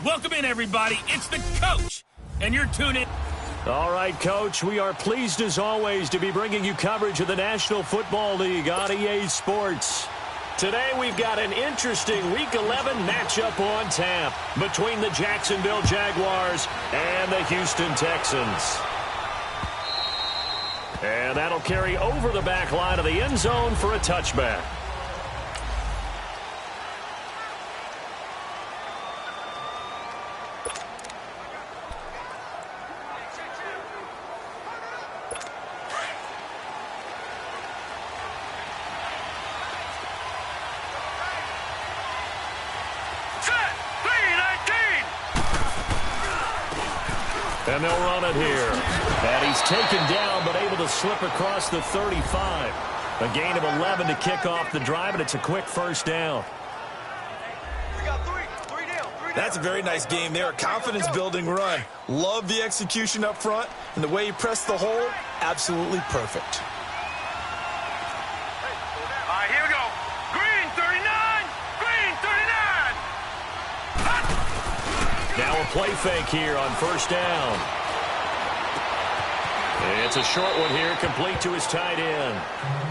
Welcome in, everybody. It's the coach, and you're tuning. All right, Coach, we are pleased as always to be bringing you coverage of the National Football League on EA Sports. Today we've got an interesting Week 11 matchup on tap between the Jacksonville Jaguars and the Houston Texans. And that'll carry over the back line of the end zone for a touchback. And they'll run it here. And he's taken down, but able to slip across the 35. A gain of 11 to kick off the drive, and it's a quick first down. That's a very nice game there. A confidence-building run. Love the execution up front, and the way he pressed the hole, absolutely perfect. All right, here we go. Green 39. Green 39. Now a play fake here on first down. It's a short one here, complete to his tight end.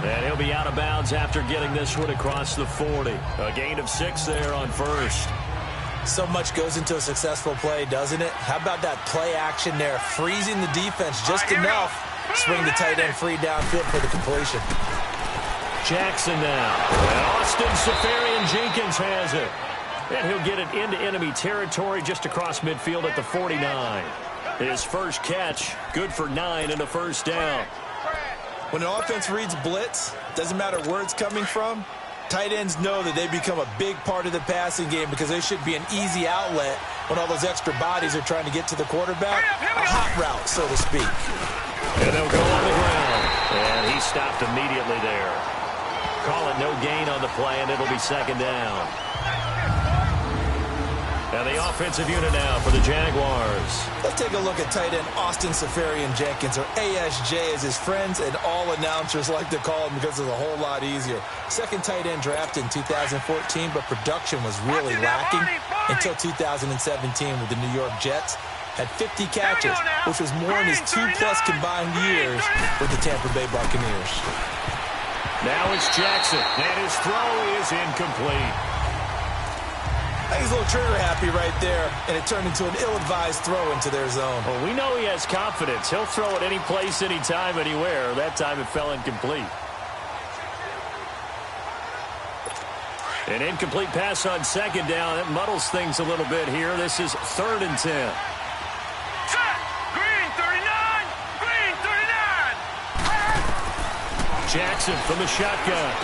And he'll be out of bounds after getting this one across the 40. A gain of 6 there on first. So much goes into a successful play, doesn't it? How about that play action there, freezing the defense just enough, swing the tight end free downfield for the completion. Jackson now. And Austin Seferian-Jenkins has it. And he'll get it into enemy territory just across midfield at the 49. His first catch, good for 9 and a first down. When an offense reads blitz, doesn't matter where it's coming from, tight ends know that they become a big part of the passing game because they should be an easy outlet when all those extra bodies are trying to get to the quarterback. A hot route, so to speak. And they'll go on the ground. And he stopped immediately there. Call it no gain on the play, and it'll be second down. And the offensive unit now for the Jaguars. Let's take a look at tight end Austin Seferian-Jenkins, or ASJ as his friends and all announcers like to call him because it's a whole lot easier. Second tight end drafted in 2014, but production was really lacking until 2017 with the New York Jets. Had 50 catches, which was more in his 2+ combined years with the Tampa Bay Buccaneers. Now it's Jackson, and his throw is incomplete. I think he's a little trigger happy right there, and it turned into an ill-advised throw into their zone. Well, we know he has confidence. He'll throw it any place, anytime, anywhere. That time it fell incomplete. An incomplete pass on second down. It muddles things a little bit here. This is 3rd and 10. Green 39. Green 39. Jackson from the shotgun.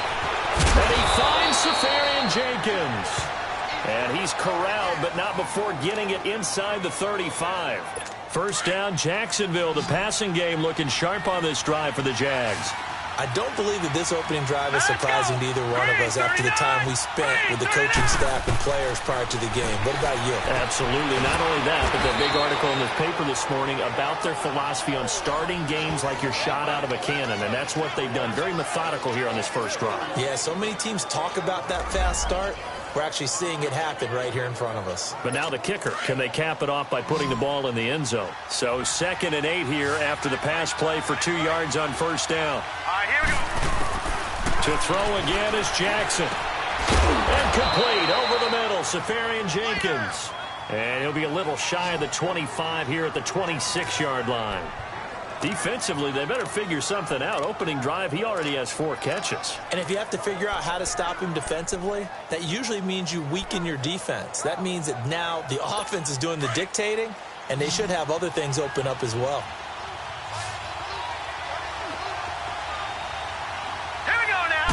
And he finds Seferian-Jenkins. And he's corralled, but not before getting it inside the 35. First down, Jacksonville. The passing game looking sharp on this drive for the Jags. I don't believe that this opening drive is surprising to either one of us after the time we spent with the coaching staff and players prior to the game. What about you? Absolutely. Not only that, but the big article in the paper this morning about their philosophy on starting games like you're shot out of a cannon, and that's what they've done. Very methodical here on this first drive. Yeah, so many teams talk about that fast start. We're actually seeing it happen right here in front of us. But now the kicker. Can they cap it off by putting the ball in the end zone? So 2nd and 8 here after the pass play for 2 yards on first down. All right, here we go. To throw again is Jackson. And complete over the middle, Seferian-Jenkins. And he'll be a little shy of the 25 here at the 26-yard line. Defensively, they better figure something out. Opening drive, he already has 4 catches. And if you have to figure out how to stop him defensively, that usually means you weaken your defense. That means that now the offense is doing the dictating, and they should have other things open up as well. Here we go now.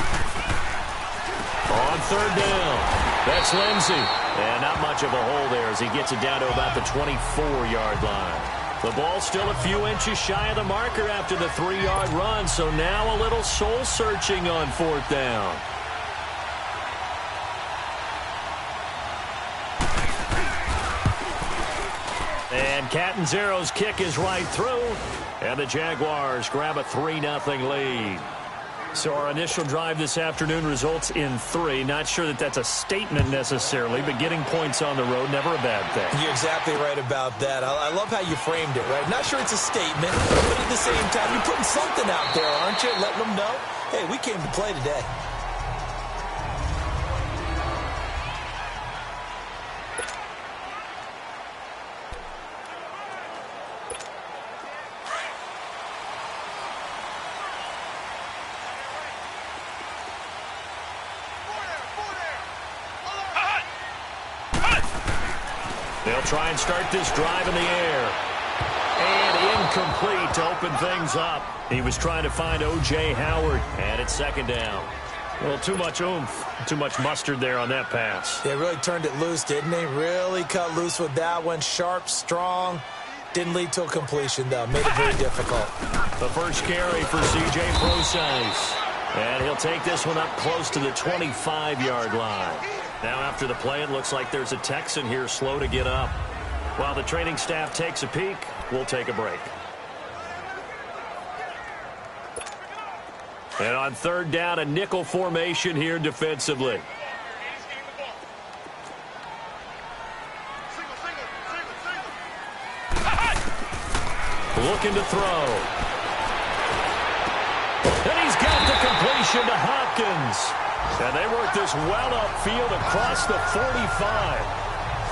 On 3rd down, that's Lindsey. And not much of a hole there as he gets it down to about the 24-yard line. The ball still a few inches shy of the marker after the 3-yard run, so now a little soul-searching on 4th down. And Catanzaro's kick is right through, and the Jaguars grab a 3-0 lead. So our initial drive this afternoon results in 3. Not sure that that's a statement necessarily, but getting points on the road, never a bad thing. You're exactly right about that. I love how you framed it, right? Not sure it's a statement, but at the same time, you're putting something out there, aren't you? Letting them know, hey, we came to play today. They'll try and start this drive in the air. And incomplete to open things up. He was trying to find O.J. Howard, and it's second down. Well, too much oomph, too much mustard there on that pass. They really turned it loose, didn't they? Really cut loose with that one. Sharp, strong. Didn't lead to a completion, though. Made it very difficult. The first carry for C.J. Procise. And he'll take this one up close to the 25-yard line. Now after the play, it looks like there's a Texan here slow to get up. While the training staff takes a peek, we'll take a break. And on third down, a nickel formation here defensively. Looking to throw. And he's got the completion to Hopkins. And they work this well upfield across the 45.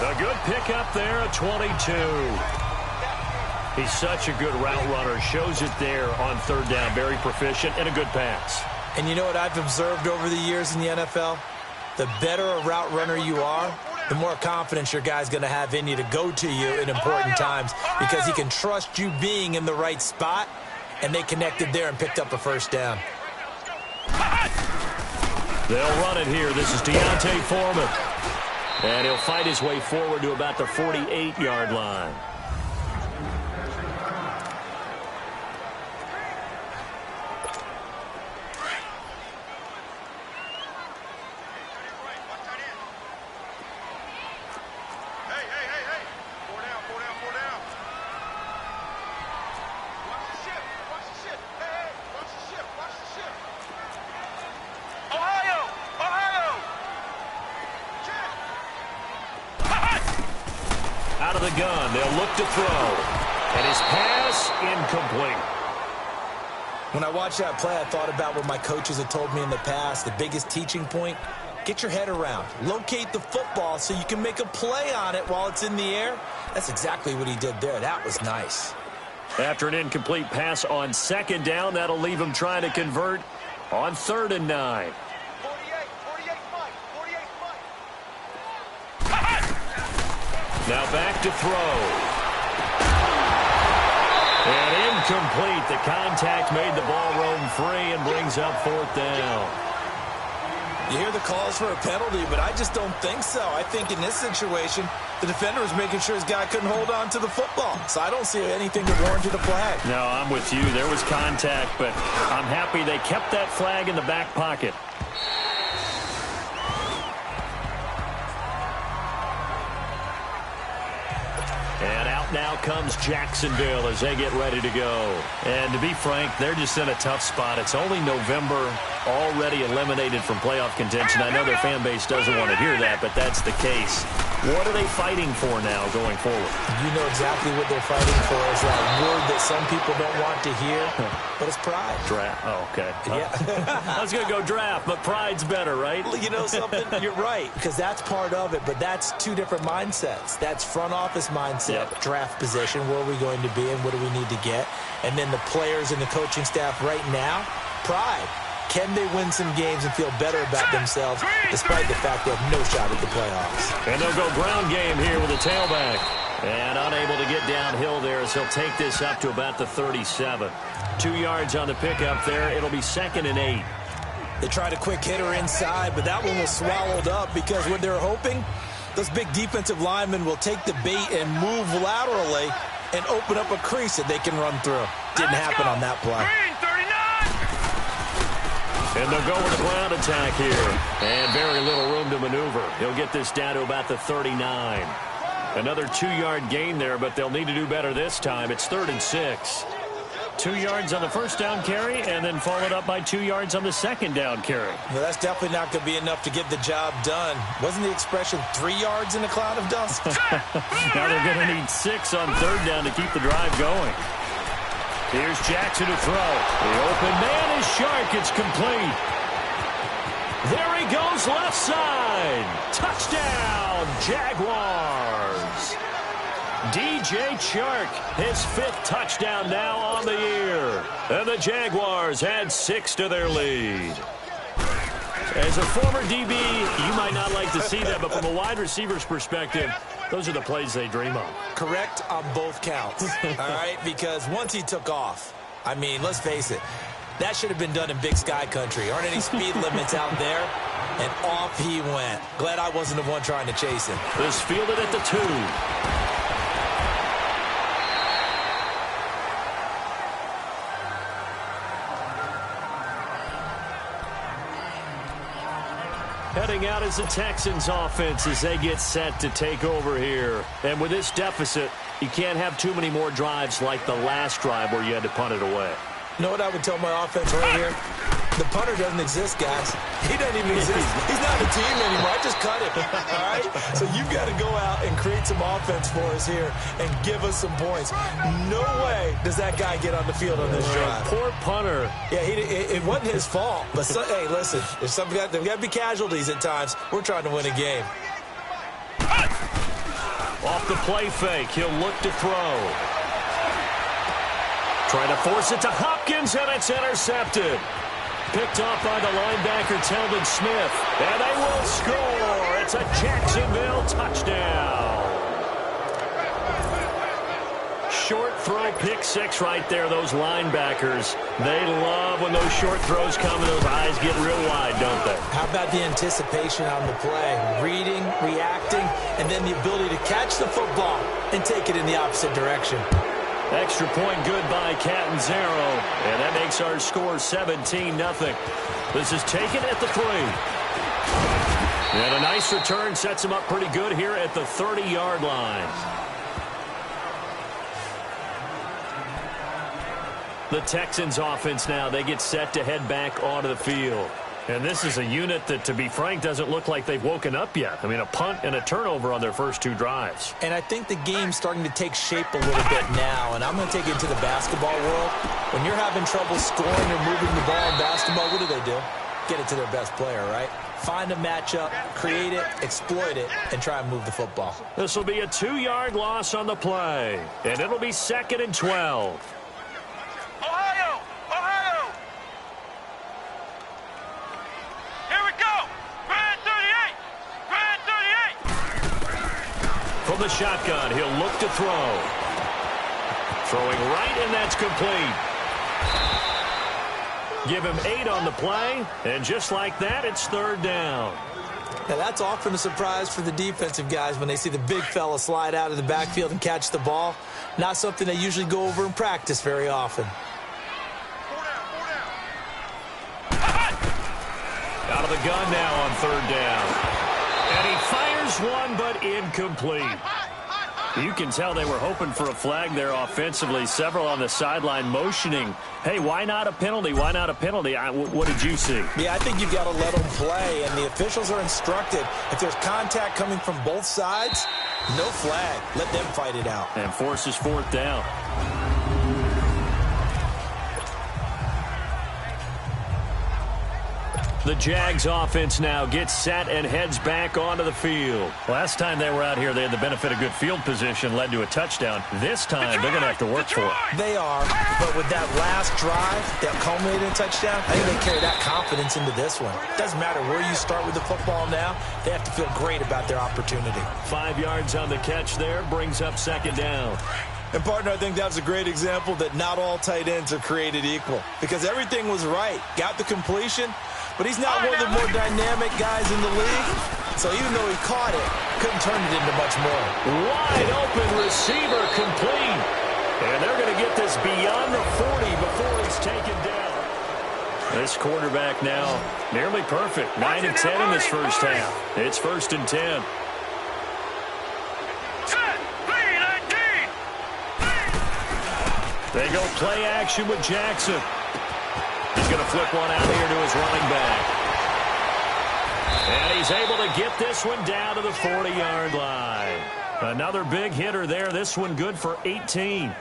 A good pickup there at 22. He's such a good route runner. Shows it there on third down. Very proficient and a good pass. And you know what I've observed over the years in the NFL? The better a route runner you are, the more confidence your guy's going to have in you to go to you in important times because he can trust you being in the right spot, and they connected there and picked up a first down. They'll run it here. This is Deontay Foreman. And he'll fight his way forward to about the 48-yard line. Out of the gun, they'll look to throw. And his pass, incomplete. When I watched that play, I thought about what my coaches had told me in the past. The biggest teaching point, get your head around. Locate the football so you can make a play on it while it's in the air. That's exactly what he did there. That was nice. After an incomplete pass on second down, that'll leave him trying to convert on 3rd and 9. Now back to throw. And incomplete. The contact made the ball roam free and brings up 4th down. You hear the calls for a penalty, but I just don't think so. I think in this situation, the defender was making sure his guy couldn't hold on to the football. So I don't see anything that warranted a flag. No, I'm with you. There was contact, but I'm happy they kept that flag in the back pocket. And out now comes Jacksonville as they get ready to go. And to be frank, they're just in a tough spot. It's only November, already eliminated from playoff contention. I know their fan base doesn't want to hear that, but that's the case. What are they fighting for now going forward? You know exactly what they're fighting for. Is that word that some people don't want to hear, but it's pride. Draft. Oh, okay. Yeah. I was going to go draft, but pride's better, right? You know something? You're right, because that's part of it, but that's two different mindsets. That's front office mindset, draft position, where are we going to be and what do we need to get? And then the players and the coaching staff right now, pride. Can they win some games and feel better about themselves despite the fact they have no shot at the playoffs? And they'll go ground game here with a tailback. And unable to get downhill there as he'll take this up to about the 37. 2 yards on the pickup there. It'll be 2nd and 8. They tried a quick hitter inside, but that one was swallowed up because what they're hoping, those big defensive linemen will take the bait and move laterally and open up a crease that they can run through. Didn't happen on that play. And they'll go with a ground attack here. And very little room to maneuver. He'll get this down to about the 39. Another 2-yard gain there, but they'll need to do better this time. It's 3rd and 6. 2 yards on the first down carry, and then followed up by 2 yards on the second down carry. Well, that's definitely not going to be enough to get the job done. Wasn't the expression 3 yards in a cloud of dust? Now they're going to need 6 on third down to keep the drive going. Here's Jackson to throw. The open man is Shark. It's complete. There he goes, left side. Touchdown, Jaguars. DJ Chark, his 5th touchdown now on the year. And the Jaguars add 6 to their lead. As a former DB, you might not like to see that, but from a wide receiver's perspective, those are the plays they dream of. Correct on both counts, all right? Because once he took off, I mean, let's face it, that should have been done in Big Sky Country. Aren't any speed limits out there? And off he went. Glad I wasn't the one trying to chase him. This fielded at the 2. Heading out is the Texans offense as they get set to take over here. And with this deficit, you can't have too many more drives like the last drive where you had to punt it away. You know what I would tell my offense right here? The punter doesn't exist, guys. He doesn't even exist. He's not a team anymore. I just cut him, all right? So you've got to go out and create some offense for us here and give us some points. No way does that guy get on the field on this drive. Poor punter. Yeah, it wasn't his fault. But, hey, listen, there's got to be casualties at times. We're trying to win a game. Off the play fake, he'll look to throw. Trying to force it to Hopkins, and it's intercepted. Picked off by the linebacker, Telvin Smith. And they will score. It's a Jacksonville touchdown. Short throw, pick 6 right there, those linebackers. They love when those short throws come and those eyes get real wide, don't they? How about the anticipation on the play? Reading, reacting, and then the ability to catch the football and take it in the opposite direction. Extra point good by Catanzaro, and that makes our score 17-0. This is taken at the 3. And a nice return sets him up pretty good here at the 30-yard line. The Texans offense now, they get set to head back onto the field. And this is a unit that, to be frank, doesn't look like they've woken up yet. I mean, a punt and a turnover on their first 2 drives. And I think the game's starting to take shape a little bit now. And I'm going to take it to the basketball world. When you're having trouble scoring or moving the ball in basketball, what do? Get it to their best player, right? Find a matchup, create it, exploit it, and try and move the football. This will be a 2-yard loss on the play. And it'll be 2nd and 12. From the shotgun, he'll look to throw. Throwing right, and that's complete. Give him 8 on the play, and just like that, it's 3rd down. Now, that's often a surprise for the defensive guys when they see the big fella slide out of the backfield and catch the ball. Not something they usually go over in practice very often. Out of the gun now on 3rd down. And he fires one, but incomplete. You can tell they were hoping for a flag there offensively. Several on the sideline motioning. Hey, why not a penalty? Why not a penalty? What did you see? Yeah, I think you've got to let them play, and the officials are instructed. If there's contact coming from both sides, no flag. Let them fight it out. And forces 4th down. The Jags offense now gets set and heads back onto the field. Last time they were out here, they had the benefit of good field position, led to a touchdown. This time, they're going to have to work for it. They are, but with that last drive that culminated in a touchdown, I think they carry that confidence into this one. Doesn't matter where you start with the football now, they have to feel great about their opportunity. 5 yards on the catch there, brings up 2nd down. And, partner, I think that was a great example that not all tight ends are created equal, because everything was right. Got the completion, but he's not one of the more dynamic guys in the league. So even though he caught it, couldn't turn it into much more. Wide open receiver complete. And they're going to get this beyond the 40 before he's taken down. This quarterback now nearly perfect. 9 of 10 in this first half. It's 1st and 10. They go play action with Jackson. He's going to flip one out here to his running back. And he's able to get this one down to the 40-yard line. Another big hitter there. This one good for 18.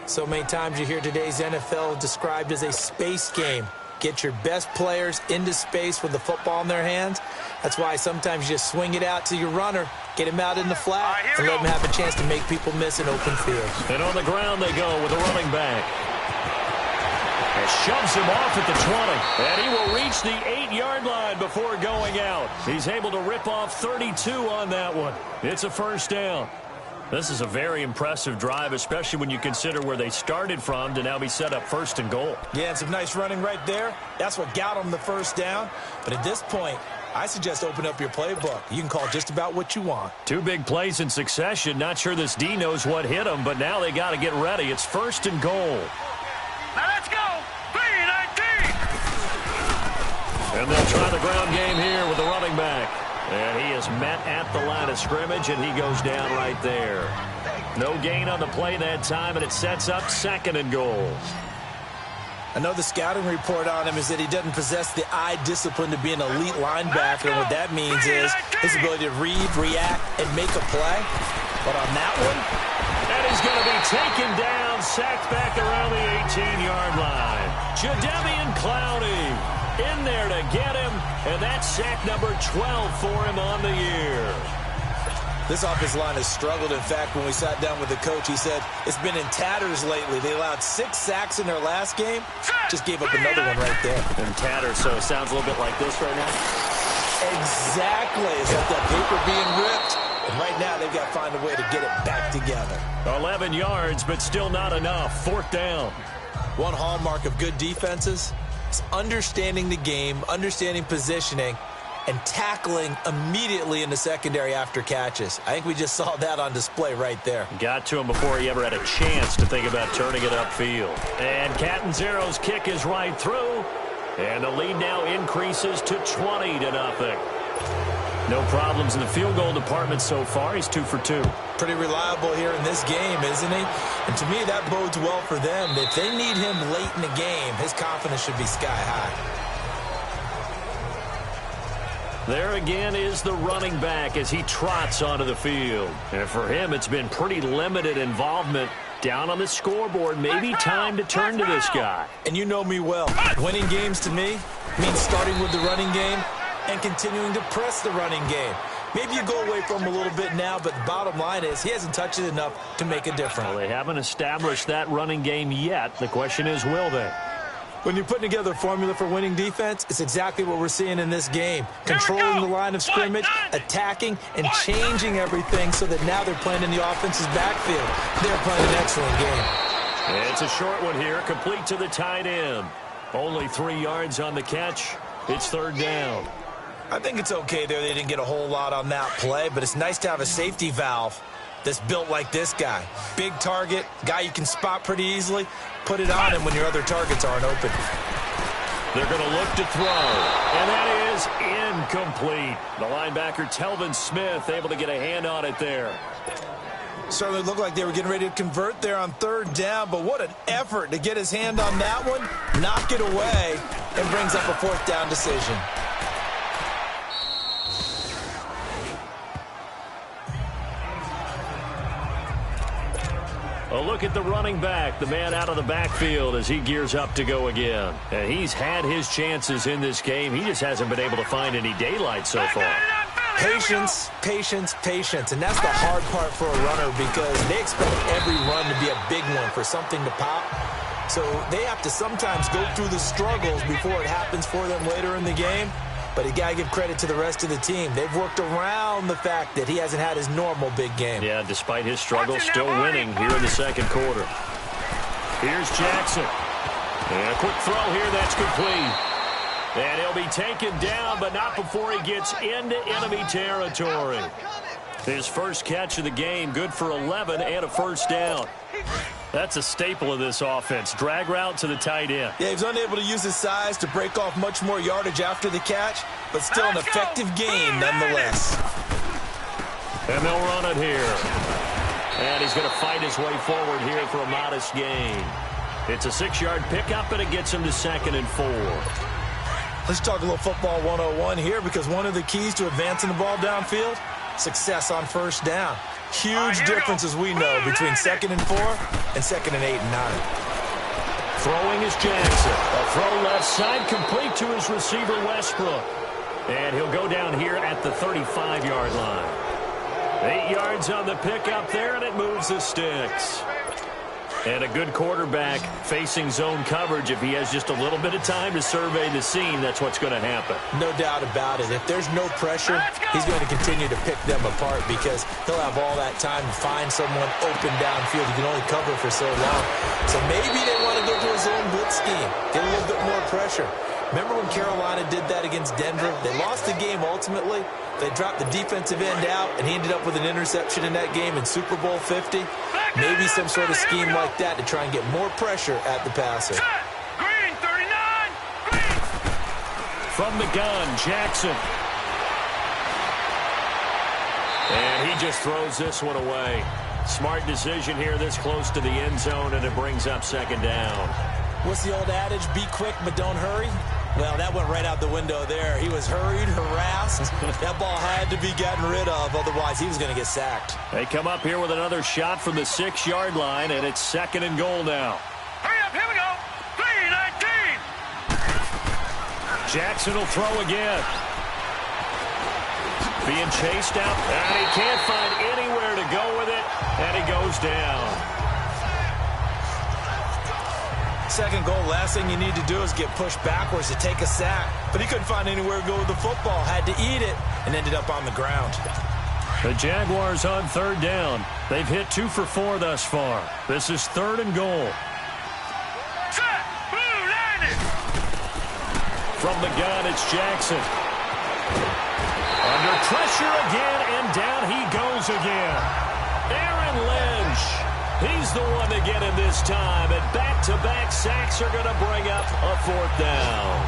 So many times you hear today's NFL described as a space game. Get your best players into space with the football in their hands. That's why sometimes you just swing it out to your runner, get him out in the flat, and let him have a chance to make people miss an open field. And on the ground they go with the running back. And shoves him off at the 20. And he will reach the 8-yard line before going out. He's able to rip off 32 on that one. It's a first down. This is a very impressive drive, especially when you consider where they started from to now be set up 1st and goal. Yeah, and some nice running right there. That's what got them the first down. But at this point, I suggest open up your playbook. You can call just about what you want. 2 big plays in succession. Not sure this D knows what hit him, but now they got to get ready. It's 1st and goal. Now let's go. 3-19. And they'll try the ground game here with the running back. And he is met at the line of scrimmage, and he goes down right there. No gain on the play that time, and it sets up 2nd and goal. I know the scouting report on him is that he doesn't possess the eye discipline to be an elite linebacker, and what that means is his ability to read, react, and make a play. But on that one, and he's going to be taken down, sacked back around the 18-yard line. Jadeveon Clowney in there to get him, and that's sack number 12 for him on the year. This offensive line has struggled. In fact, when we sat down with the coach, he said it's been in tatters lately. They allowed 6 sacks in their last game. Just gave up another one right there. In tatters, so it sounds a little bit like this right now. Exactly. It's like that paper being ripped. And right now, they've got to find a way to get it back together. 11 yards, but still not enough. 4th down. One hallmark of good defenses is understanding the game, understanding positioning, and tackling immediately in the secondary after catches. I think we just saw that on display right there. Got to him before he ever had a chance to think about turning it upfield. And Catanzaro's kick is right through. And the lead now increases to 20-0. No problems in the field goal department so far. He's 2 for 2. Pretty reliable here in this game, isn't he? And to me, that bodes well for them. If they need him late in the game, his confidence should be sky high. There again is the running back as he trots onto the field. And for him, it's been pretty limited involvement. Down on the scoreboard, maybe time to turn to this guy. And you know me well. Winning games to me means starting with the running game and continuing to press the running game. Maybe you go away from him a little bit now, but the bottom line is he hasn't touched it enough to make a difference. Well, they haven't established that running game yet. The question is, will they? When you're putting together a formula for winning defense, it's exactly what we're seeing in this game. Controlling the line of scrimmage, attacking, and changing everything so that now they're playing in the offense's backfield. They're playing an excellent game. It's a short one here, complete to the tight end. Only 3 yards on the catch. It's 3rd down. I think it's okay there. They didn't get a whole lot on that play, but it's nice to have a safety valve that's built like this guy. Big target, guy you can spot pretty easily. Put it on him when your other targets aren't open. They're going to look to throw, and that is incomplete. The linebacker, Telvin Smith, able to get a hand on it there. Certainly looked like they were getting ready to convert there on 3rd down, but what an effort to get his hand on that one, knock it away, and brings up a 4th down decision. A look at the running back, the man out of the backfield as he gears up to go again. And he's had his chances in this game. He just hasn't been able to find any daylight so far. Patience, patience, patience. And that's the hard part for a runner because they expect every run to be a big one for something to pop. So they have to sometimes go through the struggles before it happens for them later in the game. But you got to give credit to the rest of the team. They've worked around the fact that he hasn't had his normal big game. Yeah, despite his struggles, still winning here in the 2nd quarter. Here's Jackson. And a quick throw here, that's complete. And he'll be taken down, but not before he gets into enemy territory. His first catch of the game, good for 11 and a 1st down. That's a staple of this offense. Drag route to the tight end. Yeah, he was unable to use his size to break off much more yardage after the catch, but still an effective gain nonetheless. And they'll run it here. And he's going to fight fight his way forward here for a modest gain. It's a 6-yard pickup, and it gets him to 2nd and 4. Let's talk a little football 101 here, because one of the keys to advancing the ball downfield, success on first down. Huge difference, as we know, between 2nd and 4 and 2nd and 8 and 9. Throwing is Jackson. A throw left side, complete to his receiver, Westbrook. And he'll go down here at the 35-yard line. 8 yards on the pickup there, and it moves the sticks. And a good quarterback facing zone coverage. If he has just a little bit of time to survey the scene, that's what's going to happen. No doubt about it. If there's no pressure, he's going to continue to pick them apart, because he'll have all that time to find someone open downfield. He can only cover for so long. So maybe they want to go to a zone blitz scheme, get a little bit more pressure. Remember when Carolina did that against Denver? They lost the game ultimately. They dropped the defensive end out, and he ended up with an interception in that game in Super Bowl 50. Maybe some sort of scheme like that to try and get more pressure at the passer. Green, 39. Green. From the gun, Jackson. And he just throws this one away. Smart decision here this close to the end zone, and it brings up 2nd down. What's the old adage? Be quick, but don't hurry. Well, that went right out the window there. He was hurried, harassed. That ball had to be gotten rid of, otherwise he was going to get sacked. They come up here with another shot from the 6-yard line, and it's 2nd and goal now. Hurry up, here we go. 3-19. Jackson will throw again. Being chased out, and he can't find anywhere to go with it, and he goes down. 2nd goal, last thing you need to do is get pushed backwards to take a sack. But he couldn't find anywhere to go with the football, had to eat it, and ended up on the ground. The Jaguars on 3rd down. They've hit 2 for 4 thus far. This is 3rd and goal. Set. Blue, landed. From the gun, it's Jackson. Under pressure again, and down he goes again. Aaron Lynch. He's the one to get him this time, and back-to-back sacks are going to bring up a 4th down.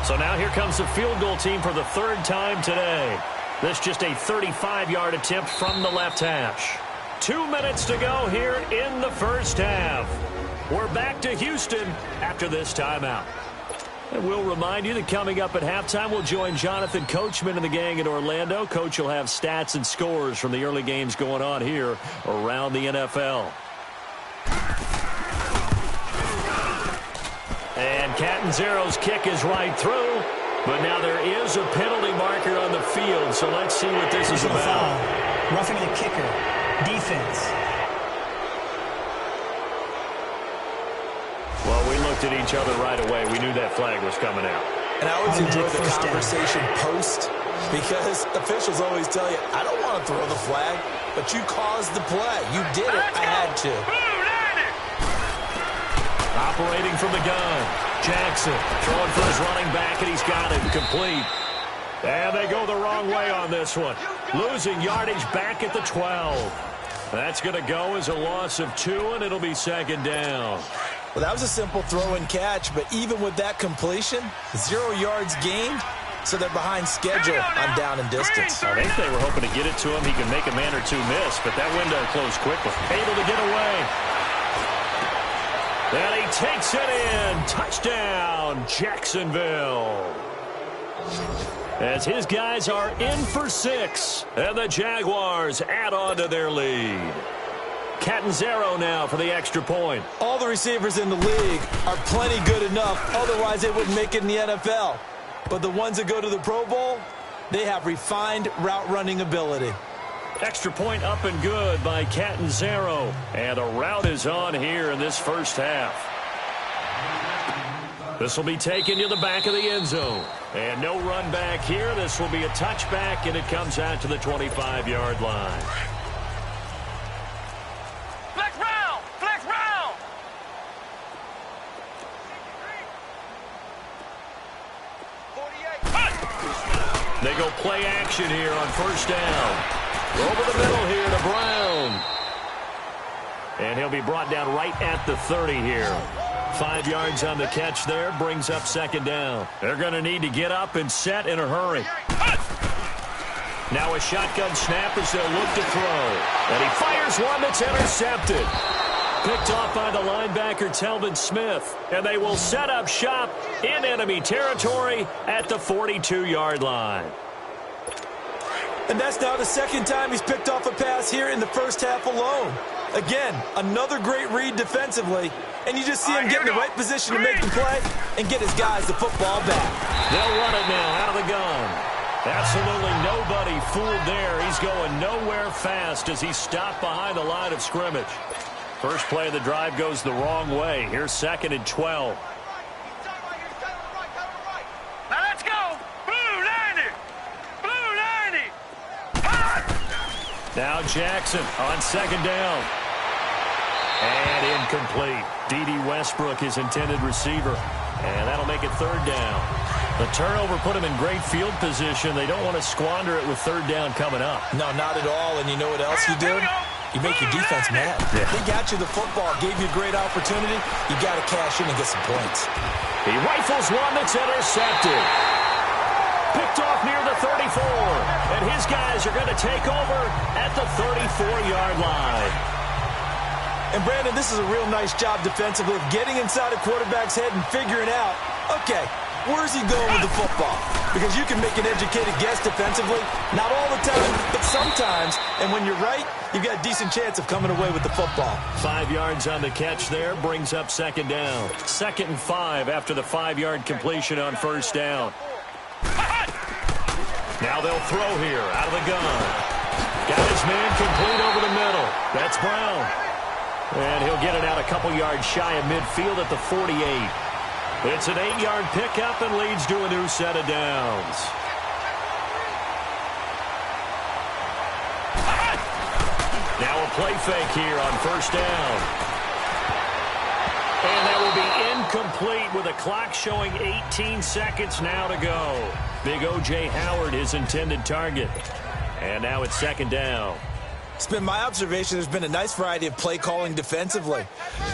So now here comes the field goal team for the 3rd time today. This just a 35-yard attempt from the left hash. 2 minutes to go here in the first half. We're back to Houston after this timeout. And we'll remind you that coming up at halftime, we'll join Jonathan Coachman and the gang in Orlando. Coach will have stats and scores from the early games going on here around the NFL. And Catanzaro's kick is right through, but now there is a penalty marker on the field, so let's see what this is about. Foul. Roughing the kicker. Defense. Well, we looked at each other right away. We knew that flag was coming out. And I always enjoy the conversation post, because officials always tell you, I don't want to throw the flag, but you caused the play. You did it. I had to. Operating from the gun, Jackson throwing for his running back, and he's got it complete. And they go the wrong way on this one. Losing yardage back at the 12. That's going to go as a loss of 2, and it'll be 2nd down. Well, that was a simple throw and catch, but even with that completion, 0 yards gained, so they're behind schedule on down and distance. I think they were hoping to get it to him. He can make a man or 2 miss, but that window closed quickly. Able to get away. And he takes it in. Touchdown, Jacksonville. As his guys are in for 6, and the Jaguars add on to their lead. Catanzaro now for the extra point. All the receivers in the league are plenty good enough, otherwise they wouldn't make it in the NFL. But the ones that go to the Pro Bowl, they have refined route running ability. Extra point up and good by Catanzaro. And a route is on here in this first half. This will be taken to the back of the end zone. And no run back here. This will be a touchback, and it comes out to the 25-yard line. Flex round! Flex round! They go play action here on first down. Over the middle here to Brown. And he'll be brought down right at the 30 here. 5 yards on the catch there, brings up 2nd down. They're going to need to get up and set in a hurry. Now a shotgun snap as they'll look to throw. And he fires one that's intercepted. Picked off by the linebacker, Telvin Smith. And they will set up shop in enemy territory at the 42-yard line. And that's now the second time he's picked off a pass here in the first half alone. Again, another great read defensively. And you just see him get in the right position to make the play and get his guys the football back. They'll run it now out of the gun. Absolutely nobody fooled there. He's going nowhere fast as he's stopped behind the line of scrimmage. First play of the drive goes the wrong way. Here's 2nd and 12. Now let's go. Blue 90. Blue 90. Now Jackson on 2nd down. And incomplete. D.D. Westbrook, his intended receiver. And that'll make it 3rd down. The turnover put him in great field position. They don't want to squander it with 3rd down coming up. No, not at all. And you know what else you do? You make your defense mad. Yeah. They got you the football, gave you a great opportunity. You got to cash in and get some points. He rifles one that's intercepted. Picked off near the 34. And his guys are going to take over at the 34-yard line. And, Brandon, this is a real nice job defensively of getting inside a quarterback's head and figuring out, okay, where's he going with the football? Because you can make an educated guess defensively, not all the time, but sometimes. And when you're right, you've got a decent chance of coming away with the football. 5 yards on the catch there, brings up 2nd down. 2nd and 5 after the 5-yard completion on 1st down. Now they'll throw here out of the gun. Got his man complete over the middle. That's Brown. And he'll get it out a couple yards shy of midfield at the 48. It's an 8-yard pickup and leads to a new set of downs. Now a play fake here on 1st down. And that will be incomplete with a clock showing 18 seconds now to go. Big O.J. Howard, his intended target. And now it's 2nd down. It's been my observation there's been a nice variety of play calling defensively.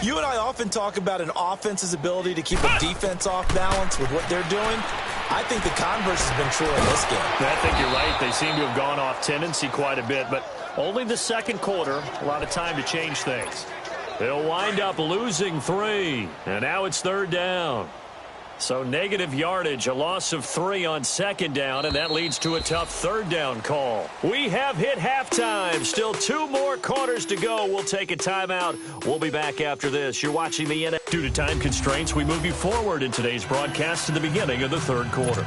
You and I often talk about an offense's ability to keep a defense off balance with what they're doing. I think the converse has been true in this game. I think you're right. They seem to have gone off tendency quite a bit, but only the 2nd quarter. A lot of time to change things. They'll wind up losing 3, and now it's 3rd down. So negative yardage, a loss of 3 on 2nd down, and that leads to a tough 3rd down call. We have hit halftime. Still 2 more quarters to go. We'll take a timeout. We'll be back after this. You're watching the NFL. Due to time constraints, we move you forward in today's broadcast to the beginning of the 3rd quarter.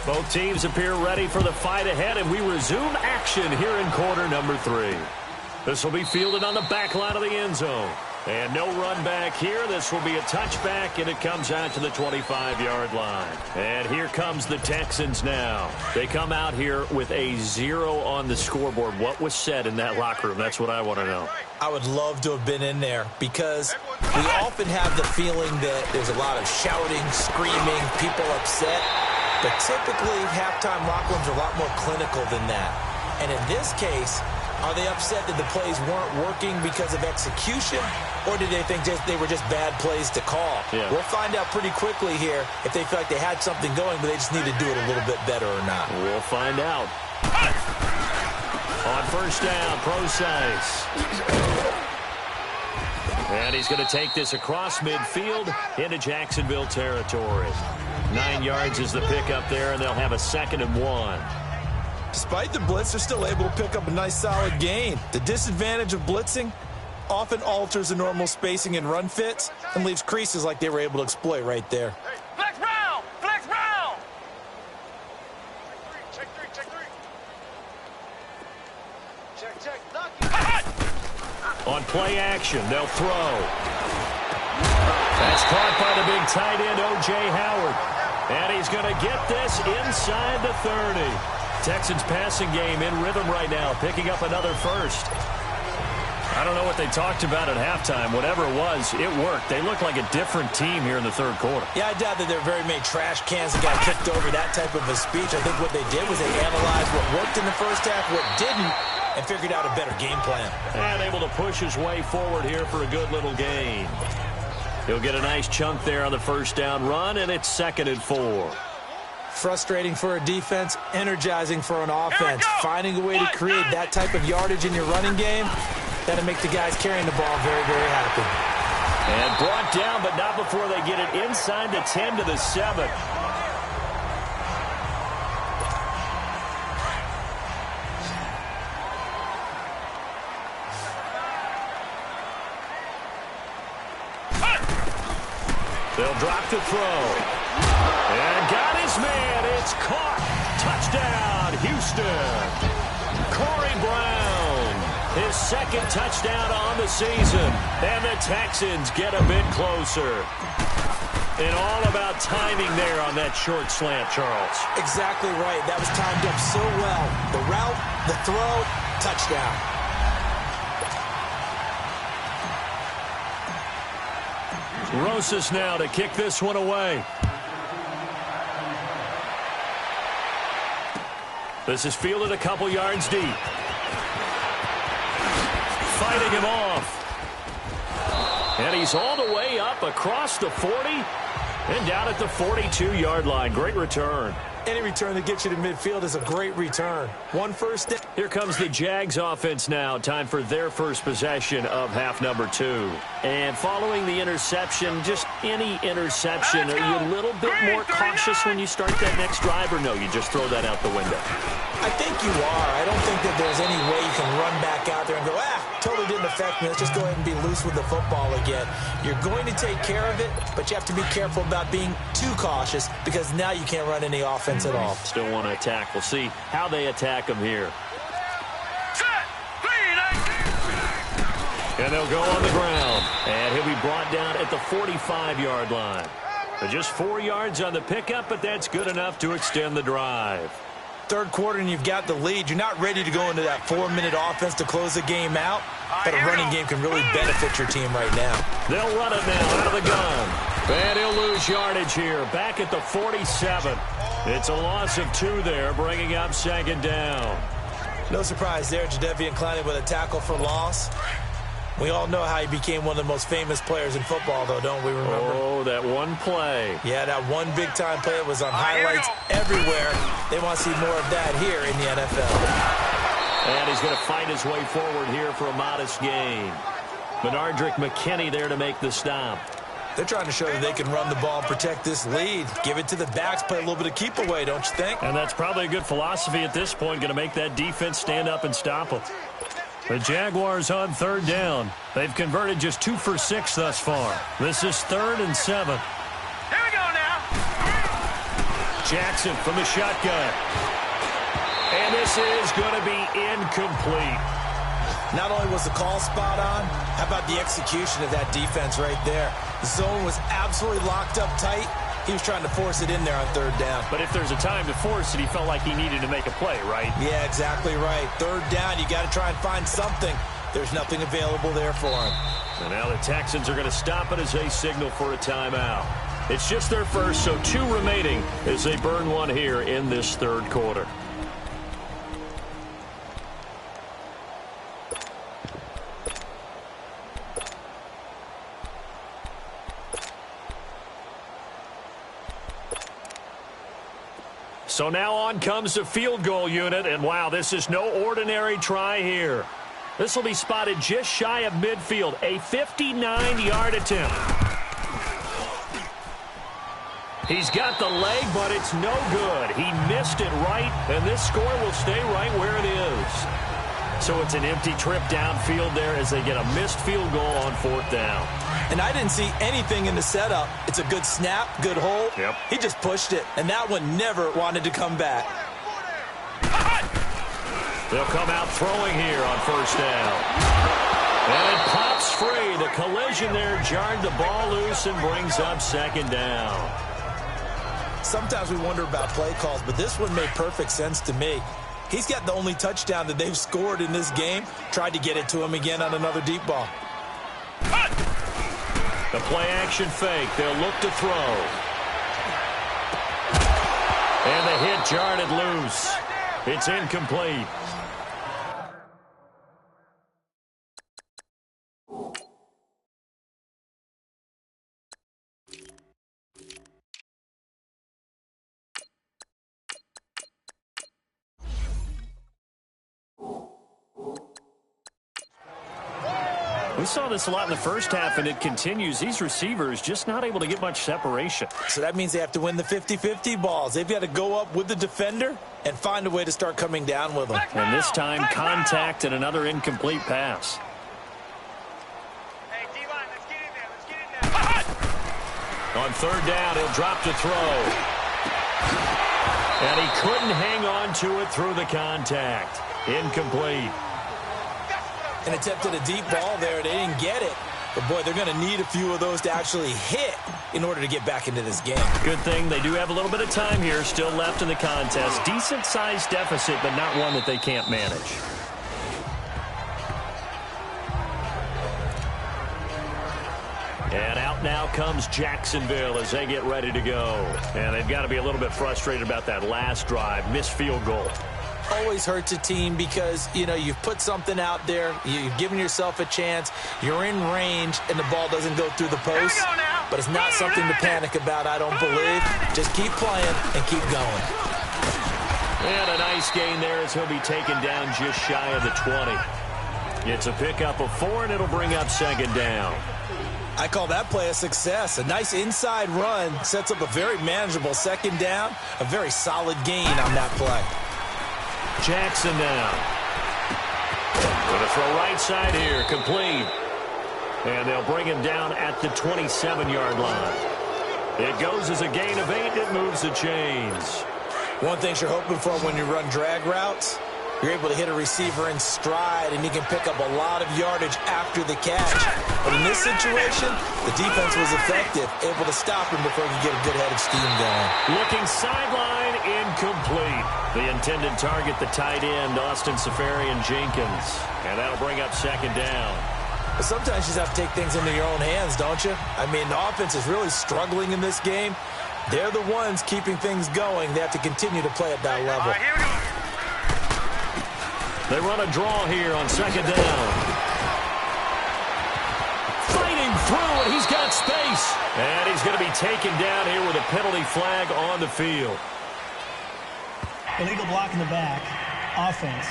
Both teams appear ready for the fight ahead, and we resume action here in quarter number 3. This will be fielded on the back line of the end zone. And no run back here. This will be a touchback, and it comes out to the 25-yard line. And here comes the Texans now. They come out here with a 0 on the scoreboard. What was said in that locker room? That's what I want to know. I would love to have been in there because we often have the feeling that there's a lot of shouting, screaming, people upset. But typically, halftime locker rooms are a lot more clinical than that. And in this case, are they upset that the plays weren't working because of execution, or did they think they were just bad plays to call? Yeah. We'll find out pretty quickly here if they feel like they had something going, but they just need to do it a little bit better or not. We'll find out. On 1st down, Procise. And he's going to take this across midfield into Jacksonville territory. 9 yards is the pickup there, and they'll have a 2nd and 1. Despite the blitz, they're still able to pick up a nice solid gain. The disadvantage of blitzing often alters the normal spacing and run fits and leaves creases like they were able to exploit right there. Flex round! Flex round! Check three. Check. On play action, they'll throw. That's caught by the big tight end, O.J. Howard. And he's going to get this inside the 30. Texans passing game in rhythm right now, picking up another first. I don't know what they talked about at halftime. Whatever it was, it worked. They look like a different team here in the 3rd quarter. Yeah, I doubt that there are very many trash cans that got kicked over that type of a speech. I think what they did was they analyzed what worked in the first half, what didn't, and figured out a better game plan. And able to push his way forward here for a good little gain. He'll get a nice chunk there on the 1st down run, and it's 2nd and 4. Frustrating for a defense, energizing for an offense. Finding a way to create that type of yardage in your running game, that'll make the guys carrying the ball very, very happy. And brought down, but not before they get it inside the 10 to the 7. They'll drop the throw. And got his man. It's caught. Touchdown, Houston. Corey Brown, his second touchdown on the season. And the Texans get a bit closer. And all about timing there on that short slant, Charles. Exactly right. That was timed up so well. The route, the throw, touchdown. Rosas now to kick this one away. This is fielded a couple yards deep. Fighting him off. And he's all the way up across the 40 and down at the 42-yard line. Great return. Any return that gets you to midfield is a great return. One first down. Here comes the Jags offense now. Time for their first possession of half number 2. And following the interception, just any interception, are you a little bit more cautious when you start that next drive, or no, you just throw that out the window? I think you are. I don't think that there's any way you can run back out there and go, totally didn't affect me. Let's just go ahead and be loose with the football again. You're going to take care of it, but you have to be careful about being too cautious because now you can't run any offense at all. Still want to attack. We'll see how they attack him here. And they'll go on the ground. And he'll be brought down at the 45-yard line. So just 4 yards on the pickup, but that's good enough to extend the drive. Third quarter and you've got the lead. You're not ready to go into that 4-minute offense to close the game out, but a running game can really benefit your team right now. They'll run it now out of the gun. And he'll lose yardage here, back at the 47. It's a loss of 2 there, bringing up second down. No surprise there, Jadeveon Clowney with a tackle for loss. We all know how he became one of the most famous players in football, though, don't we remember? Oh, that one play. Yeah, that one big-time play was on highlights everywhere. They want to see more of that here in the NFL. And he's going to fight his way forward here for a modest gain. Benardrick McKinney there to make the stop. They're trying to show that they can run the ball and protect this lead. Give it to the backs, play a little bit of keep away, don't you think? And that's probably a good philosophy at this point, going to make that defense stand up and stop them. The Jaguars on third down. They've converted just 2 for 6 thus far. This is 3rd and 7. Here we go now. Jackson from the shotgun. And this is going to be incomplete. Not only was the call spot on, how about the execution of that defense right there? The zone was absolutely locked up tight. He was trying to force it in there on third down. But if there's a time to force it, he felt like he needed to make a play, right? Yeah, exactly right. Third down, you got to try and find something. There's nothing available there for him. And now the Texans are going to stop it as they signal for a timeout. It's just their first, so 2 remaining as they burn one here in this third quarter. So now on comes the field goal unit, and wow, this is no ordinary try here. This will be spotted just shy of midfield, a 59-yard attempt. He's got the leg, but it's no good. He missed it right, and this score will stay right where it is. So it's an empty trip downfield there as they get a missed field goal on 4th down. And I didn't see anything in the setup. It's a good snap, good hold. Yep. He just pushed it, and that one never wanted to come back. They'll come out throwing here on 1st down. And it pops free. The collision there jarred the ball loose and brings up 2nd down. Sometimes we wonder about play calls, but this one made perfect sense to me. He's got the only touchdown that they've scored in this game. Tried to get it to him again on another deep ball. The play-action fake. They'll look to throw. And the hit jarred it loose. It's incomplete. We saw this a lot in the first half, and it continues. These receivers just not able to get much separation. So that means they have to win the 50-50 balls. They've got to go up with the defender and find a way to start coming down with them. And this time, contact and another incomplete pass. Hey, D-line, let's get in there. Let's get in there. On third down, he'll drop to throw. And he couldn't hang on to it through the contact. Incomplete. And attempted a deep ball there. They didn't get it. But, boy, they're going to need a few of those to actually hit in order to get back into this game. Good thing they do have a little bit of time here still left in the contest. Decent-sized deficit, but not one that they can't manage. And out now comes Jacksonville as they get ready to go. And they've got to be a little bit frustrated about that last drive. Missed field goal. Always hurts a team because, you know, you've put something out there, you've given yourself a chance, you're in range, and the ball doesn't go through the post. But it's not something to panic about, I don't believe. Just keep playing and keep going. And a nice gain there as he'll be taken down just shy of the 20. It's a pickup of 4, and it'll bring up second down. I call that play a success. A nice inside run sets up a very manageable second down, a very solid gain on that play. Jackson now. Going to throw right side here, complete. And they'll bring him down at the 27-yard line. It goes as a gain of 8. It moves the chains. One thing you're hoping for when you run drag routes, you're able to hit a receiver in stride, and he can pick up a lot of yardage after the catch. But in this situation, the defense was effective, able to stop him before he could get a good head of steam going. Looking sideline, incomplete. The intended target, the tight end, Austin Seferian-Jenkins. And that'll bring up second down. But sometimes you just have to take things into your own hands, don't you? I mean, the offense is really struggling in this game. They're the ones keeping things going. They have to continue to play at that level. Here we go. They run a draw here on second down. Fighting through, and he's got space. And he's going to be taken down here with a penalty flag on the field. Illegal block in the back. Offense.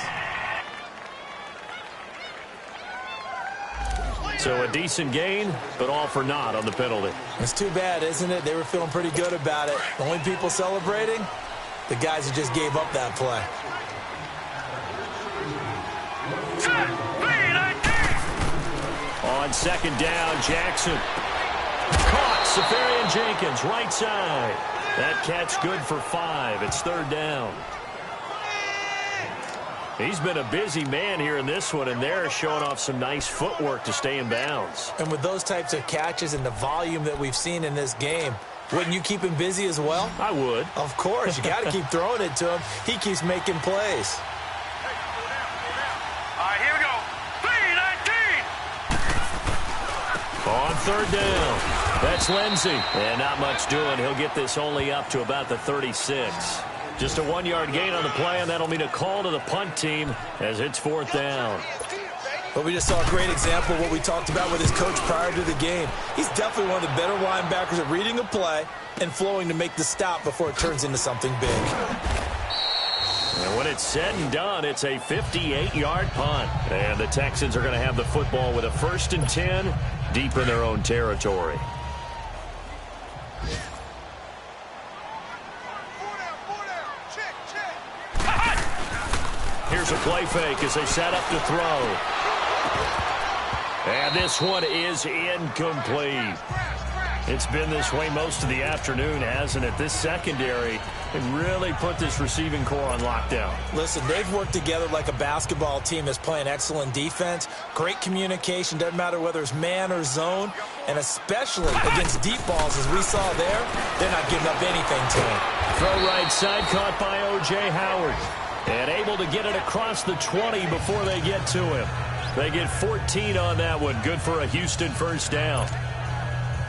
So a decent gain, but all for naught on the penalty. It's too bad, isn't it? They were feeling pretty good about it. The only people celebrating, the guys who just gave up that play. On second down, Jackson. Caught, Seferian-Jenkins, right side. That catch good for 5. It's third down. He's been a busy man here in this one, and they're showing off some nice footwork to stay in bounds. And with those types of catches and the volume that we've seen in this game, wouldn't you keep him busy as well? I would. Of course. You got to keep throwing it to him. He keeps making plays. All right, here we go. 3-19. On third down, that's Lindsey. And not much doing. He'll get this only up to about the 36. Just a 1-yard gain on the play, and that'll mean a call to the punt team as it's fourth down. But we just saw a great example of what we talked about with his coach prior to the game. He's definitely one of the better linebackers at reading a play and flowing to make the stop before it turns into something big. And when it's said and done, it's a 58-yard punt. And the Texans are going to have the football with a 1st and 10 deep in their own territory. Here's a play fake as they set up to throw. And this one is incomplete. It's been this way most of the afternoon, hasn't it? This secondary can really put this receiving core on lockdown. Listen, they've worked together like a basketball team that's playing excellent defense. Great communication, doesn't matter whether it's man or zone. And especially against deep balls, as we saw there, they're not giving up anything to him. Throw right side, caught by O.J. Howard. And able to get it across the 20 before they get to him. They get 14 on that one. Good for a Houston first down.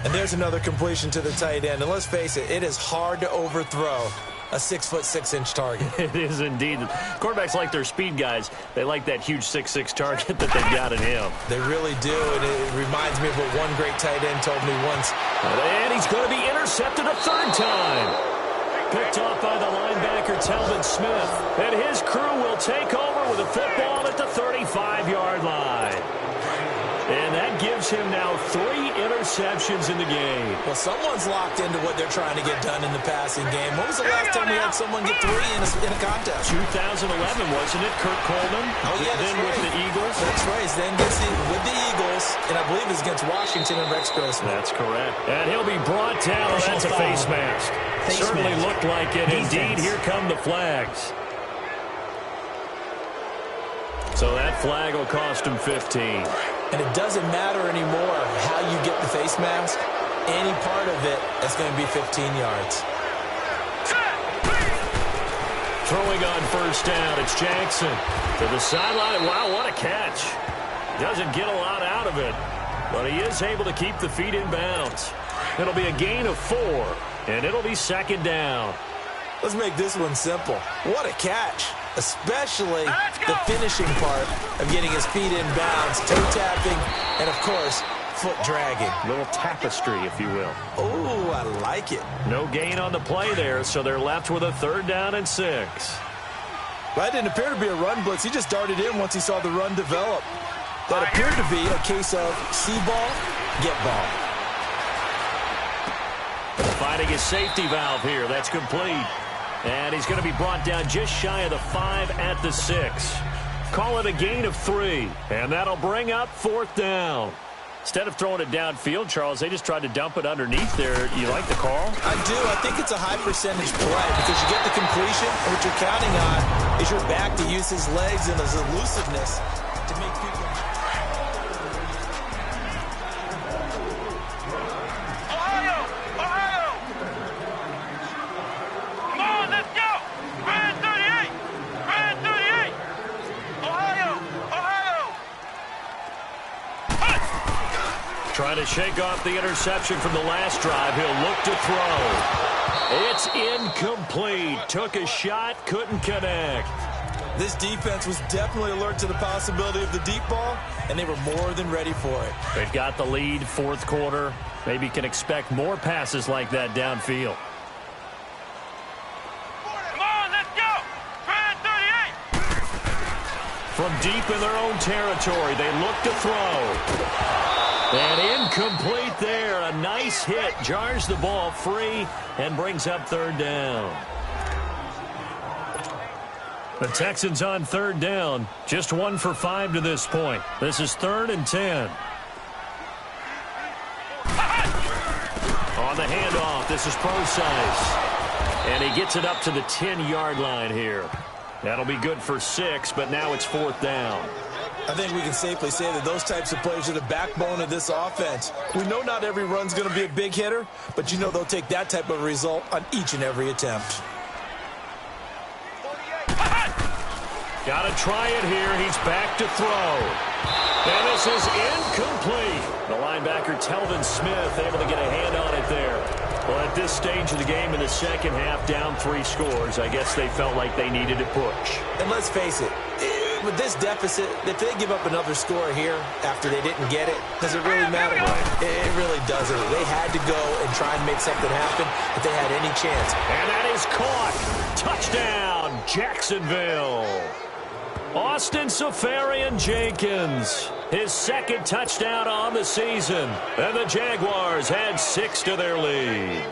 And there's another completion to the tight end. And let's face it, it is hard to overthrow a 6'6" target. It is indeed. Quarterbacks like their speed guys. They like that huge 6'6" target that they've got in him. They really do. And it reminds me of what one great tight end told me once. And he's going to be intercepted a third time. Picked off by the linebacker, Telvin Smith. And his crew will take over with a football at the 35-yard line. And that gives him now 3 interceptions in the game. Well, someone's locked into what they're trying to get done in the passing game. When was the last time we had someone get 3 in a contest? 2011, wasn't it? Kurt Coleman. Oh, yeah, that's then right. with the Eagles. That's right. Then gets with the Eagles, and I believe it's against Washington and Rex Grossman. That's correct. And he'll be brought down. That's a face mask. Certainly looked like it. Indeed, here come the flags. So that flag will cost him 15. And it doesn't matter anymore how you get the face mask. Any part of it is going to be 15 yards. Throwing on first down, it's Jackson to the sideline. Wow, what a catch. Doesn't get a lot out of it, but he is able to keep the feet in bounds. It'll be a gain of 4, and it'll be second down. Let's make this one simple. What a catch, especially the finishing part of getting his feet in bounds, toe tapping, and, of course, foot dragging. Little tapestry, if you will. Oh, I like it. No gain on the play there, so they're left with a 3rd down and 6. That didn't appear to be a run blitz. He just darted in once he saw the run develop. That appeared to be a case of see ball, get ball. Finding his safety valve here. That's complete. And he's going to be brought down just shy of the 5 at the 6. Call it a gain of 3. And that'll bring up 4th down. Instead of throwing it downfield, Charles, they just tried to dump it underneath there. You like the call? I do. I think it's a high percentage play because you get the completion, and what you're counting on is your back to use his legs and his elusiveness to make people... Trying to shake off the interception from the last drive. He'll look to throw. It's incomplete. Took a shot, couldn't connect. This defense was definitely alert to the possibility of the deep ball, and they were more than ready for it. They've got the lead, 4th quarter. Maybe can expect more passes like that downfield. Come on, let's go! Brand 38! From deep in their own territory, they look to throw. And incomplete there. A nice hit. Jars the ball free and brings up 3rd down. The Texans on 3rd down. Just 1 for 5 to this point. This is 3rd and 10. On the handoff, this is Procise. And he gets it up to the 10-yard line here. That'll be good for 6, but now it's 4th down. I think we can safely say that those types of plays are the backbone of this offense. We know not every run's going to be a big hitter, but you know they'll take that type of result on each and every attempt. Got to try it here. He's back to throw. And this is incomplete. The linebacker, Telvin Smith, able to get a hand on it there. Well, at this stage of the game in the second half, down 3 scores, I guess they felt like they needed to push. And let's face it, with this deficit, if they give up another score here after they didn't get it, does it really matter? It really doesn't. They had to go and try and make something happen if they had any chance. And that is caught. Touchdown, Jacksonville. Austin Seferian-Jenkins, his 2nd touchdown on the season. And the Jaguars had 6 to their lead.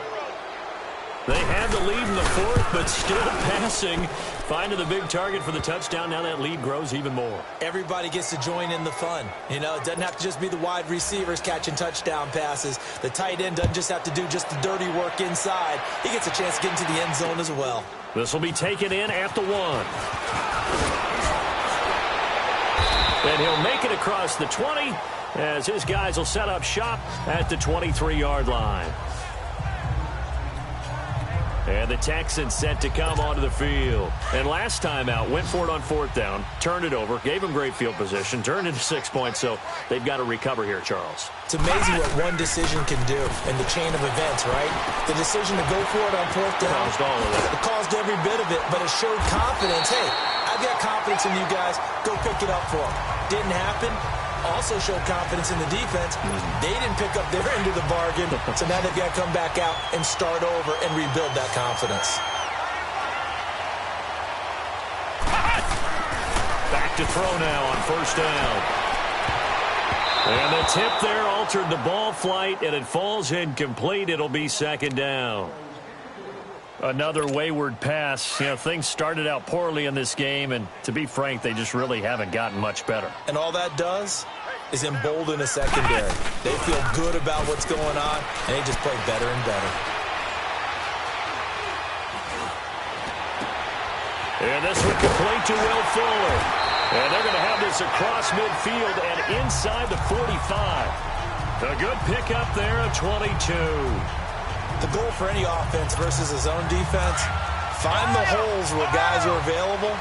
They had the lead in the 4th, but still passing. Finding the big target for the touchdown. Now that lead grows even more. Everybody gets to join in the fun. You know, it doesn't have to just be the wide receivers catching touchdown passes. The tight end doesn't just have to do just the dirty work inside. He gets a chance to get into the end zone as well. This will be taken in at the 1. And he'll make it across the 20 as his guys will set up shop at the 23-yard line. And the Texans set to come onto the field. And last time out, went for it on 4th down, turned it over, gave them great field position, turned into 6 points, so they've got to recover here, Charles. It's amazing what one decision can do in the chain of events, right? The decision to go for it on 4th down. Caused all of that. It caused every bit of it, but it showed confidence. Hey, I've got confidence in you guys. Go pick it up for them. Didn't happen. Also showed confidence in the defense. They didn't pick up their end of the bargain, so now they've got to come back out and start over and rebuild that confidence. Back to throw now on 1st down. And the tip there altered the ball flight, and it falls incomplete. It'll be second down. Another wayward pass. You know, things started out poorly in this game, and to be frank, they just really haven't gotten much better. And all that does is embolden a secondary. They feel good about what's going on, and they just play better and better. And this one complete to Will Fuller. And they're going to have this across midfield and inside the 45. A good pickup there at 22. The goal for any offense versus a zone defense, find the holes where guys are available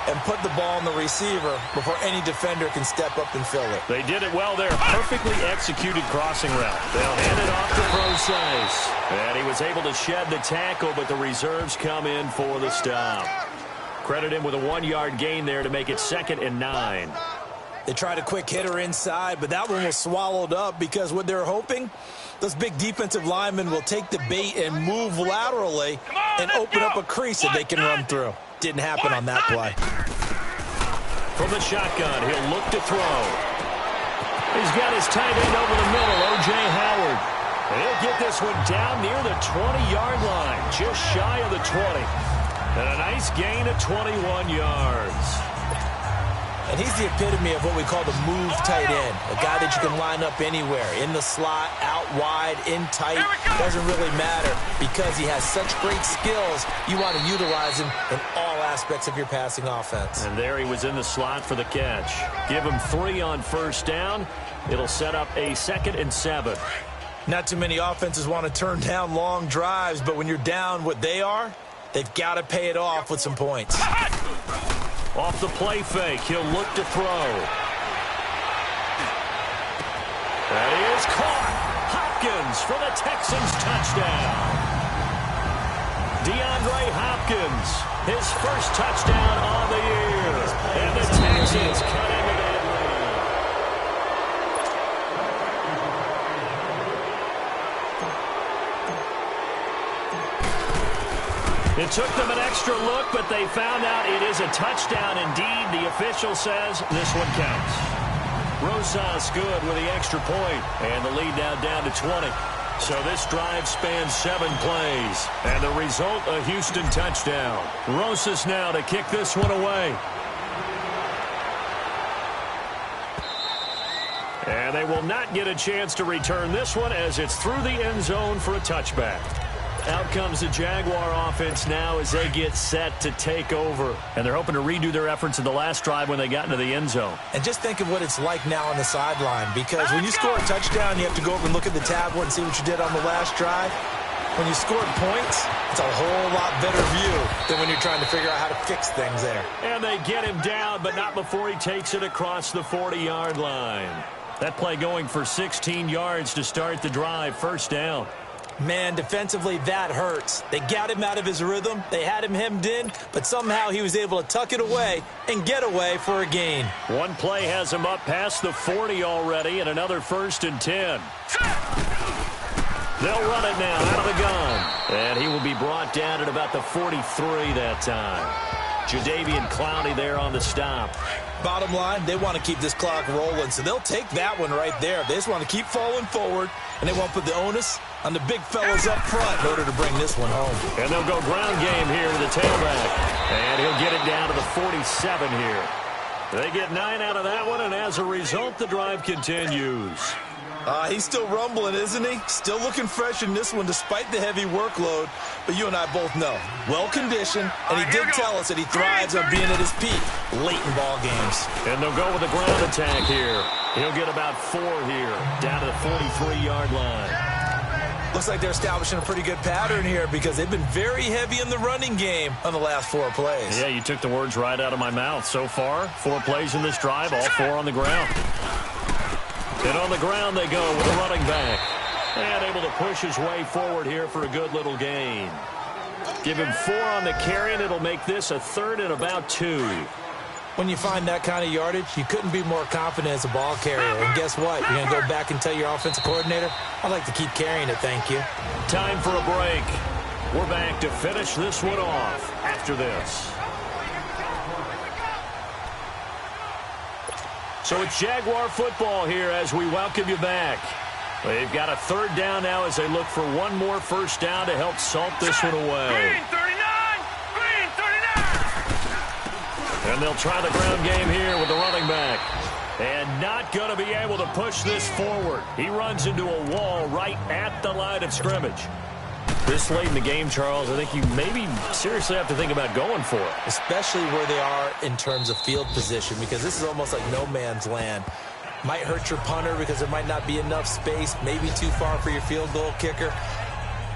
and put the ball on the receiver before any defender can step up and fill it. They did it well there. Perfectly executed crossing route. They'll hand it off to Procise. And he was able to shed the tackle, but the reserves come in for the stop. Credit him with a 1-yard gain there to make it 2nd and 9. They tried a quick hitter inside, but that one was swallowed up because what they're hoping, those big defensive linemen will take the bait and move laterally and open up a crease that they can run through. Didn't happen on that play. From the shotgun, he'll look to throw. He's got his tight end over the middle, O.J. Howard. And he'll get this one down near the 20-yard line, just shy of the 20. And a nice gain of 21 yards. And he's the epitome of what we call the move tight end. A guy that you can line up anywhere. In the slot, out wide, in tight. Doesn't really matter because he has such great skills. You want to utilize him in all aspects of your passing offense. And there he was in the slot for the catch. Give him 3 on first down. It'll set up a 2nd and 7. Not too many offenses want to turn down long drives, but when you're down what they are, they've got to pay it off with some points. Off the play fake, he'll look to throw. That is caught. Hopkins for the Texans touchdown. DeAndre Hopkins, his first touchdown on the year. And the Texans cut into that lead. It took them an extra look, but they found out it is a touchdown indeed. The official says this one counts. Rosas good with the extra point, and the lead now down to 20. So this drive spans 7 plays, and the result, a Houston touchdown. Rosas now to kick this one away. And they will not get a chance to return this one as it's through the end zone for a touchback. Out comes the Jaguar offense now as they get set to take over. And they're hoping to redo their efforts in the last drive when they got into the end zone. And just think of what it's like now on the sideline, because when you score a touchdown, you have to go over and look at the tablet and see what you did on the last drive. When you scored points, it's a whole lot better view than when you're trying to figure out how to fix things there. And they get him down, but not before he takes it across the 40-yard line. That play going for 16 yards to start the drive, first down. Man, defensively, that hurts. They got him out of his rhythm. They had him hemmed in, but somehow he was able to tuck it away and get away for a gain. One play has him up past the 40 already, and another 1st and 10. They'll run it now out of the gun. And he will be brought down at about the 43 that time. Jadeveon Clowney there on the stop. Bottom line, they want to keep this clock rolling, so they'll take that one right there. They just want to keep falling forward, and they won't put the onus on the big fellas up front in order to bring this one home. And they'll go ground game here to the tailback. And he'll get it down to the 47 here. They get 9 out of that one, and as a result, the drive continues. He's still rumbling, isn't he? Still looking fresh in this one despite the heavy workload. But you and I both know, well-conditioned, and he did tell us that he thrives on being at his peak late in ball games. And they'll go with the ground attack here. He'll get about 4 here, down to the 43-yard line. Looks like they're establishing a pretty good pattern here because they've been very heavy in the running game on the last 4 plays. Yeah, you took the words right out of my mouth. So far, 4 plays in this drive, all 4 on the ground. And on the ground they go with a running back. And able to push his way forward here for a good little gain. Give him 4 on the carry, and it'll make this a 3rd and about 2. When you find that kind of yardage, you couldn't be more confident as a ball carrier. And guess what? You're going to go back and tell your offensive coordinator, I'd like to keep carrying it, thank you. Time for a break. We're back to finish this one off after this. So it's Jaguar football here as we welcome you back. They've got a third down now as they look for one more first down to help salt this one away. Green 39! Green 39! And they'll try the ground game here with the running back. And not going to be able to push this forward. He runs into a wall right at the line of scrimmage. This late in the game, Charles, I think you maybe seriously have to think about going for it. Especially where they are in terms of field position, because this is almost like no man's land. Might hurt your punter because there might not be enough space, maybe too far for your field goal kicker.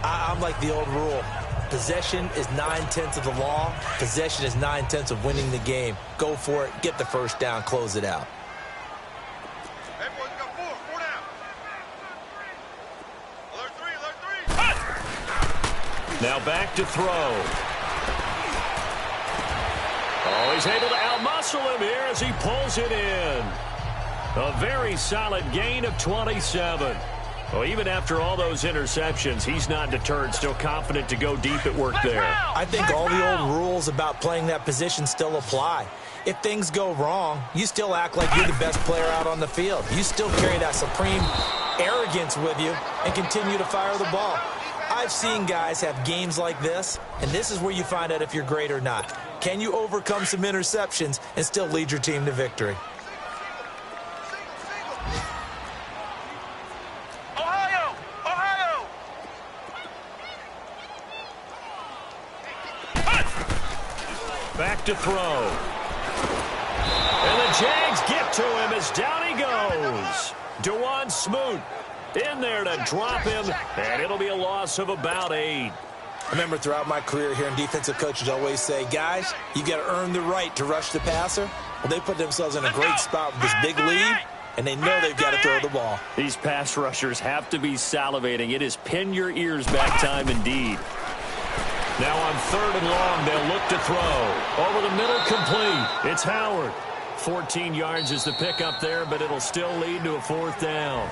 I'm like the old rule. Possession is 9/10 of the law. Possession is 9/10 of winning the game. Go for it. Get the first down. Close it out. Hey, boys, got four down. Alert three. Now back to throw. Oh, he's able to outmuscle him here as he pulls it in. A very solid gain of 27. Well, even after all those interceptions, he's not deterred, still confident to go deep at work there. I think all the old rules about playing that position still apply. If things go wrong, you still act like you're the best player out on the field. You still carry that supreme arrogance with you and continue to fire the ball. I've seen guys have games like this, and this is where you find out if you're great or not. Can you overcome some interceptions and still lead your team to victory? Ohio! Back to throw. And the Jags get to him as down he goes. DeJuan Smoot in there to drop him, and it'll be a loss of about 8. I remember throughout my career hearing defensive coaches always say, guys, you got to earn the right to rush the passer. Well, they put themselves in a great spot with this big lead, and they know they've got to throw the ball. These pass rushers have to be salivating. It is pin your ears back time indeed. Now on 3rd and long, they'll look to throw. Over the middle, complete. It's Howard. 14 yards is the pickup there, but it'll still lead to a 4th down.